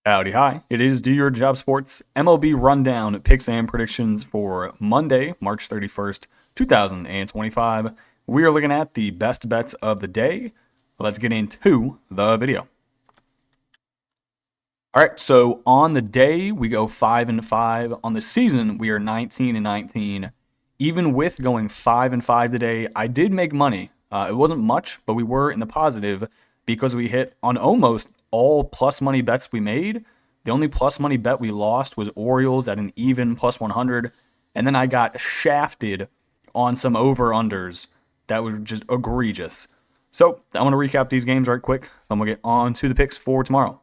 Howdy, hi. It is Do Your Job Sports MLB Rundown picks and predictions for Monday, March 31st, 2025. We are looking at the best bets of the day. Let's get into the video. All right, so on the day, we go 5-5. On the season, we are 19-19. Even with going 5-5 today, I did make money. It wasn't much, but we were in the positive because we hit on almost all plus money bets we made. The only plus money bet we lost was Orioles at an even plus 100. And then I got shafted on some over-unders that were just egregious. So I'm going to recap these games right quick. Then we'll get on to the picks for tomorrow.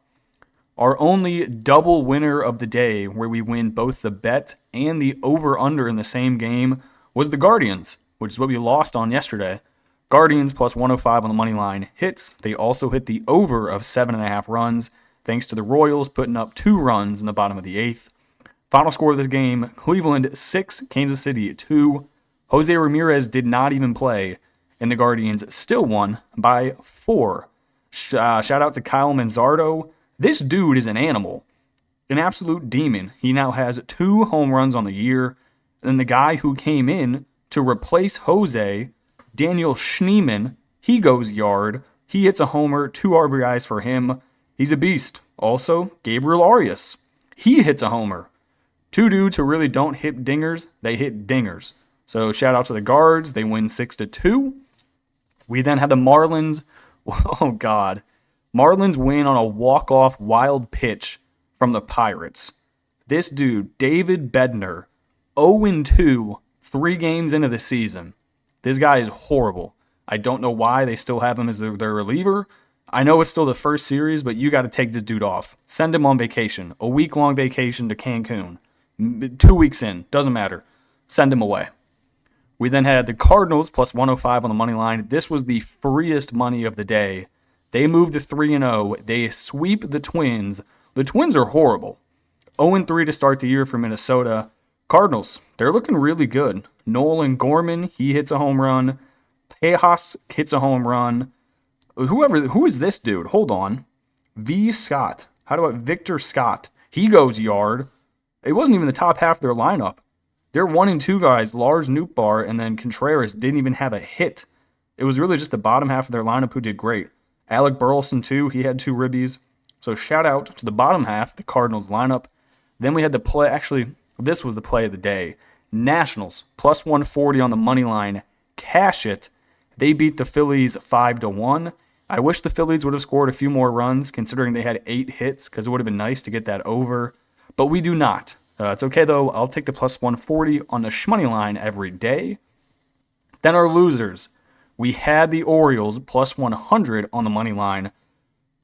Our only double winner of the day, where we win both the bet and the over-under in the same game, was the Guardians, which is what we lost on yesterday. Guardians plus 105 on the money line hits. They also hit the over of 7.5 runs, thanks to the Royals putting up 2 runs in the bottom of the 8th. Final score of this game, Cleveland 6, Kansas City 2. Jose Ramirez did not even play, and the Guardians still won by 4. Shout out to Kyle Manzardo. This dude is an animal, an absolute demon. He now has 2 home runs on the year. And the guy who came in to replace Jose, Daniel Schneemann, he goes yard. He hits a homer, 2 RBIs for him. He's a beast. Also, Gabriel Arias, he hits a homer. 2 dudes who really don't hit dingers, they hit dingers. So shout out to the Guards. They win 6-2. We then have the Marlins. Oh, God. Marlins win on a walk-off wild pitch from the Pirates. This dude, David Bednar, 0-2, 3 games into the season. This guy is horrible. I don't know why they still have him as their reliever. I know it's still the first series, but you got to take this dude off. Send him on vacation, a week-long vacation to Cancun. 2 weeks in, doesn't matter. Send him away. We then had the Cardinals plus 105 on the money line. This was the freest money of the day. They moved to 3-0. They sweep the Twins. The Twins are horrible. 0-3 to start the year for Minnesota. Cardinals, they're looking really good. Nolan Gorman, he hits a home run. Tejas hits a home run. Who is this dude? Hold on. Victor Scott. He goes yard. It wasn't even the top half of their lineup. Their 1 and 2 guys, Lars Nootbaar and then Contreras, didn't even have a hit. It was really just the bottom half of their lineup who did great. Alec Burleson, too, he had 2 ribbies. So shout out to the bottom half, the Cardinals lineup. Then we had the play, actually, this was the play of the day. Nationals, plus 140 on the money line. Cash it. They beat the Phillies 5-1. I wish the Phillies would have scored a few more runs, considering they had 8 hits, because it would have been nice to get that over. But we do not. It's okay, though. I'll take the plus 140 on the shmoney line every day. Then our losers. We had the Orioles plus 100 on the money line.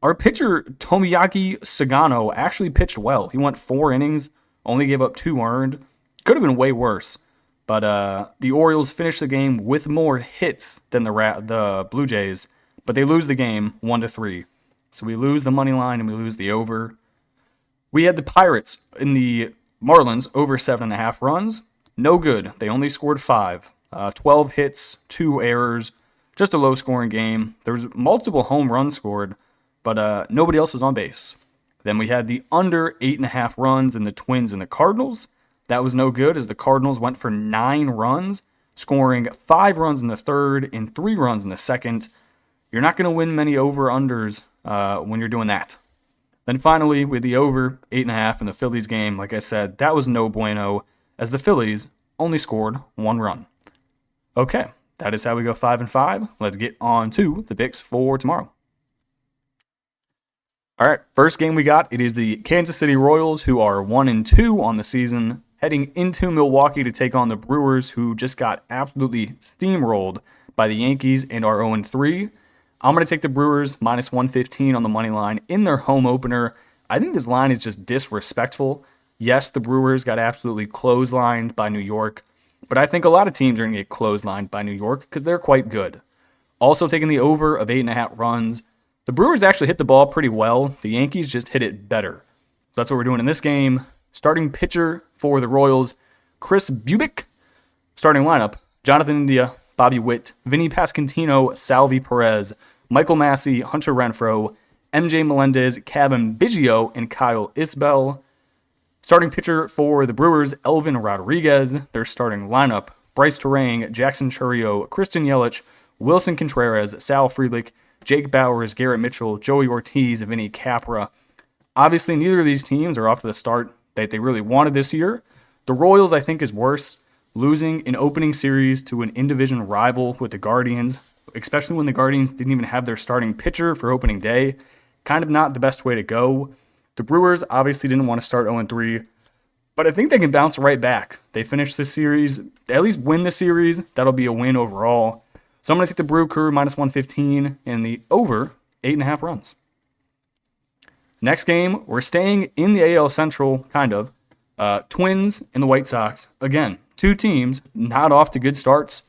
Our pitcher, Tomoyaki Sagano, actually pitched well. He went 4 innings, only gave up 2 earned. Could have been way worse. But the Orioles finished the game with more hits than the Blue Jays. But they lose the game 1-3. So we lose the money line and we lose the over. We had the Pirates in the Marlins over 7.5 runs. No good. They only scored 5. 12 hits, 2 errors. Just a low-scoring game. There was multiple home runs scored, but nobody else was on base. Then we had the under 8.5 runs in the Twins and the Cardinals. That was no good, as the Cardinals went for 9 runs, scoring 5 runs in the third and 3 runs in the second. You're not going to win many over-unders when you're doing that. Then finally, with the over 8.5 in the Phillies game, like I said, that was no bueno, as the Phillies only scored 1 run. Okay. That is how we go 5-5. Let's get on to the picks for tomorrow. All right, first game we got, it is the Kansas City Royals, who are 1-2 on the season, heading into Milwaukee to take on the Brewers, who just got absolutely steamrolled by the Yankees and are 0-3. I'm going to take the Brewers minus 115 on the money line in their home opener. I think this line is just disrespectful. Yes, the Brewers got absolutely clotheslined by New York, but I think a lot of teams are going to get clotheslined by New York because they're quite good. Also taking the over of 8.5 runs. The Brewers actually hit the ball pretty well. The Yankees just hit it better. So that's what we're doing in this game. Starting pitcher for the Royals, Chris Bubic. Starting lineup, Jonathan India, Bobby Witt, Vinny Pasquantino, Salvi Perez, Michael Massey, Hunter Renfroe, MJ Melendez, Kevin Biggio, and Kyle Isbell. Starting pitcher for the Brewers, Elvin Rodriguez. Their starting lineup, Bryce Terang, Jackson Chourio, Christian Yelich, Wilson Contreras, Sal Frelick, Jake Bowers, Garrett Mitchell, Joey Ortiz, Vinny Capra. Obviously, neither of these teams are off to the start that they really wanted this year. The Royals, I think, is worse, losing an opening series to an in-division rival with the Guardians, especially when the Guardians didn't even have their starting pitcher for opening day. Kind of not the best way to go. The Brewers obviously didn't want to start 0-3, but I think they can bounce right back. They finish this series, at least win the series. That'll be a win overall. So I'm going to take the Brew Crew minus 115 and the over 8.5 runs. Next game, we're staying in the AL Central, kind of. Twins and the White Sox. Again, two teams not off to good starts.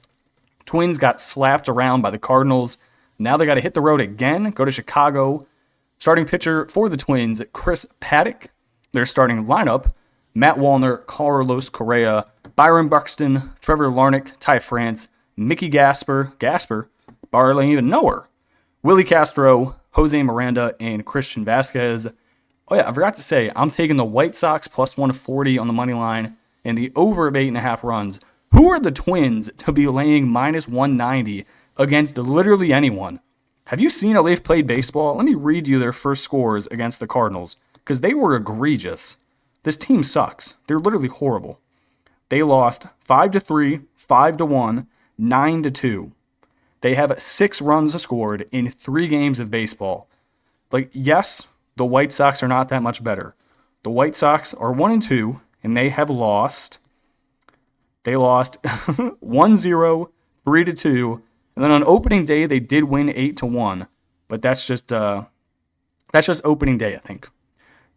Twins got slapped around by the Cardinals. Now they got to hit the road again, go to Chicago. Starting pitcher for the Twins, Chris Paddock. Their starting lineup, Matt Wallner, Carlos Correa, Byron Buxton, Trevor Larnach, Ty France, Mickey Gasper, barely even know her, Willie Castro, Jose Miranda, and Christian Vasquez. Oh yeah, I forgot to say, I'm taking the White Sox plus 140 on the money line and the over of 8.5 runs. Who are the Twins to be laying minus 190 against literally anyone? Have you seen how they've played baseball? Let me read you their first scores against the Cardinals, because they were egregious. This team sucks. They're literally horrible. They lost 5-3, 5-1, 9-2. They have 6 runs scored in 3 games of baseball. Yes, the White Sox are not that much better. The White Sox are 1-2, and they have lost. They lost 1-0, 3-2, and then on opening day they did win 8-1. But that's just opening day, I think.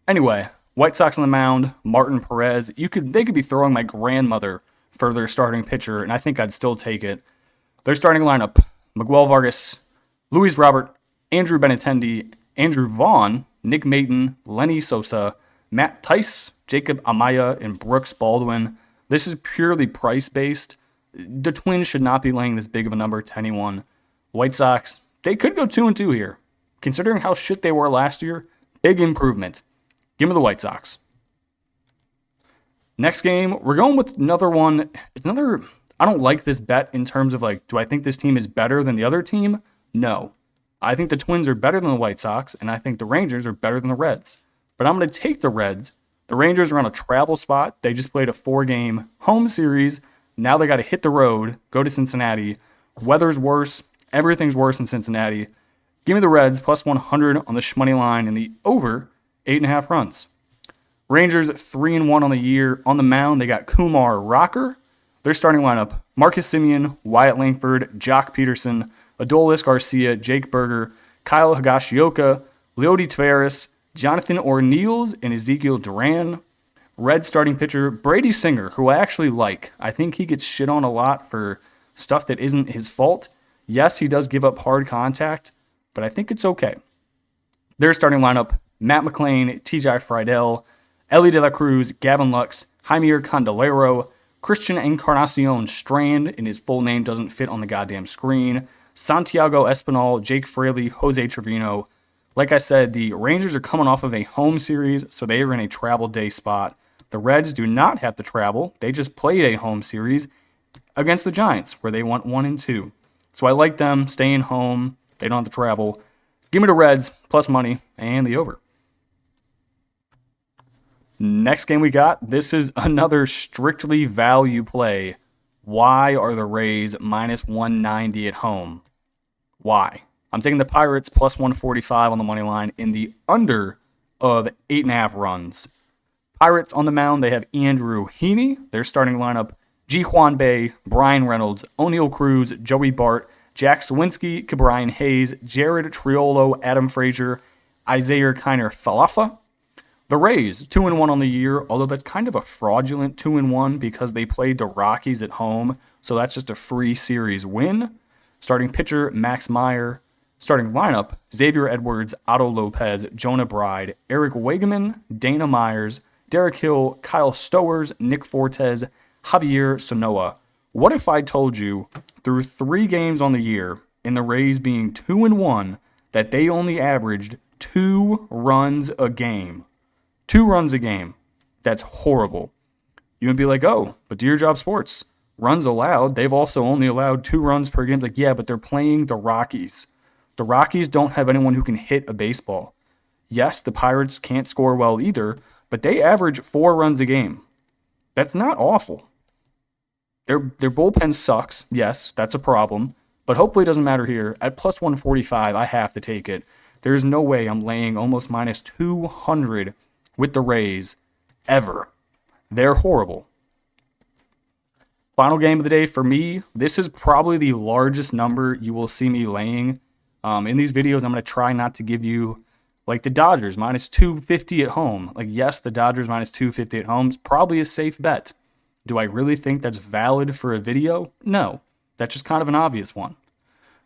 Anyway, White Sox on the mound, Martin Perez. They could be throwing my grandmother for their starting pitcher, and I think I'd still take it. Their starting lineup, Miguel Vargas, Luis Robert, Andrew Benintendi, Andrew Vaughn, Nick Maton, Lenny Sosa, Matt Tice, Jacob Amaya, and Brooks Baldwin. This is purely price-based. The Twins should not be laying this big of a number to anyone. White Sox, they could go 2-2 here. Considering how shit they were last year, big improvement. Give me the White Sox. Next game, we're going with another one. I don't like this bet in terms of do I think this team is better than the other team? No. I think the Twins are better than the White Sox, and I think the Rangers are better than the Reds. But I'm going to take the Reds. The Rangers are on a travel spot. They just played a 4-game home series. Now they got to hit the road, go to Cincinnati. Weather's worse. Everything's worse in Cincinnati. Give me the Reds plus 100 on the shmoney line and the over 8.5 runs. Rangers 3-1 on the year. On the mound, they got Kumar Rocker. Their starting lineup, Marcus Semien, Wyatt Langford, Jock Peterson, Adolis Garcia, Jake Berger, Kyle Higashioka, Leody Taveras, Jonathan Orneals, and Ezekiel Duran. Red starting pitcher, Brady Singer, who I actually like. I think he gets shit on a lot for stuff that isn't his fault. Yes, he does give up hard contact, but I think it's okay. Their starting lineup, Matt McClain, TJ Friedel, Ellie De La Cruz, Gavin Lux, Jaime Candelero, Christian Encarnacion Strand, and his full name doesn't fit on the goddamn screen, Santiago Espinal, Jake Fraley, Jose Trevino. Like I said, the Rangers are coming off of a home series, so they are in a travel day spot. The Reds do not have to travel. They just played a home series against the Giants, where they went 1-2. So I like them staying home. They don't have to travel. Give me the Reds, plus money, and the over. Next game we got, this is another strictly value play. Why are the Rays minus 190 at home? Why? I'm taking the Pirates plus 145 on the money line in the under of 8.5 runs. Pirates on the mound, they have Andrew Heaney. Their starting lineup, Ji Hwan Bae, Brian Reynolds, O'Neal Cruz, Joey Bart, Jack Sawinski, Ke'Bryan Hayes, Jared Triolo, Adam Frazier, Isaiah Kiner Falefa. The Rays, 2-1 on the year, although that's kind of a fraudulent 2-1 because they played the Rockies at home, so that's just a free series win. Starting pitcher, Max Meyer. Starting lineup, Xavier Edwards, Otto Lopez, Jonah Bride, Eric Wegeman, Dana Myers, Derek Hill, Kyle Stowers, Nick Fortes, Javier Sonoa. What if I told you through 3 games on the year, in the Rays being 2-1, that they only averaged 2 runs a game. 2 runs a game. That's horrible. You would be like, oh, but do your job sports. Runs allowed. They've also only allowed 2 runs per game. It's like, yeah, but they're playing the Rockies. The Rockies don't have anyone who can hit a baseball. Yes, the Pirates can't score well either, but they average 4 runs a game. That's not awful. Their bullpen sucks. Yes, that's a problem. But hopefully it doesn't matter here. At plus 145, I have to take it. There's no way I'm laying almost minus 200 with the Rays ever. They're horrible. Final game of the day for me. This is probably the largest number you will see me laying. In these videos, I'm going to try not to give you like the Dodgers minus 250 at home. Like, yes, the Dodgers minus 250 at home is probably a safe bet. Do I really think that's valid for a video? No. That's just kind of an obvious one.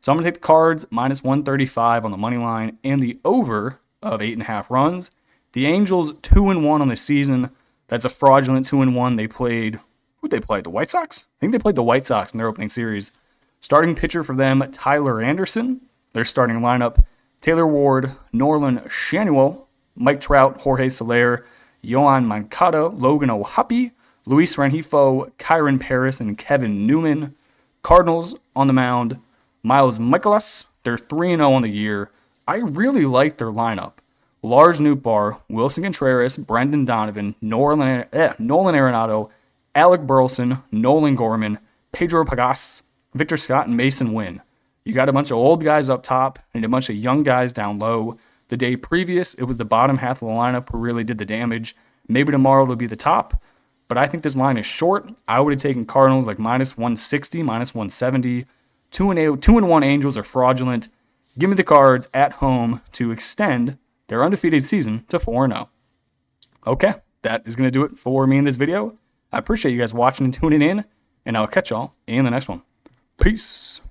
So I'm going to take the Cards minus 135 on the money line and the over of 8.5 runs. The Angels 2-1 on the season. That's a fraudulent 2-1. They played, who'd they play? The White Sox? I think they played the White Sox in their opening series. Starting pitcher for them, Tyler Anderson. Their starting lineup, Taylor Ward, Norlin Shanuel, Mike Trout, Jorge Soler, Yohan Moncada, Logan O'Hoppe, Luis Rengifo, Kyron Paris, and Kevin Newman. Cardinals on the mound, Miles Mikolas. They're 3-0 on the year. I really like their lineup. Lars Nootbaar, Wilson Contreras, Brendan Donovan, Nolan Arenado, Alec Burleson, Nolan Gorman, Pedro Pagas, Victor Scott, and Mason Wynn. You got a bunch of old guys up top and a bunch of young guys down low. The day previous, it was the bottom half of the lineup who really did the damage. Maybe tomorrow it'll be the top, but I think this line is short. I would have taken Cardinals like minus 160, minus 170. 2-1 Angels are fraudulent. Give me the Cards at home to extend their undefeated season to 4-0. Okay, that is going to do it for me in this video. I appreciate you guys watching and tuning in, and I'll catch y'all in the next one. Peace.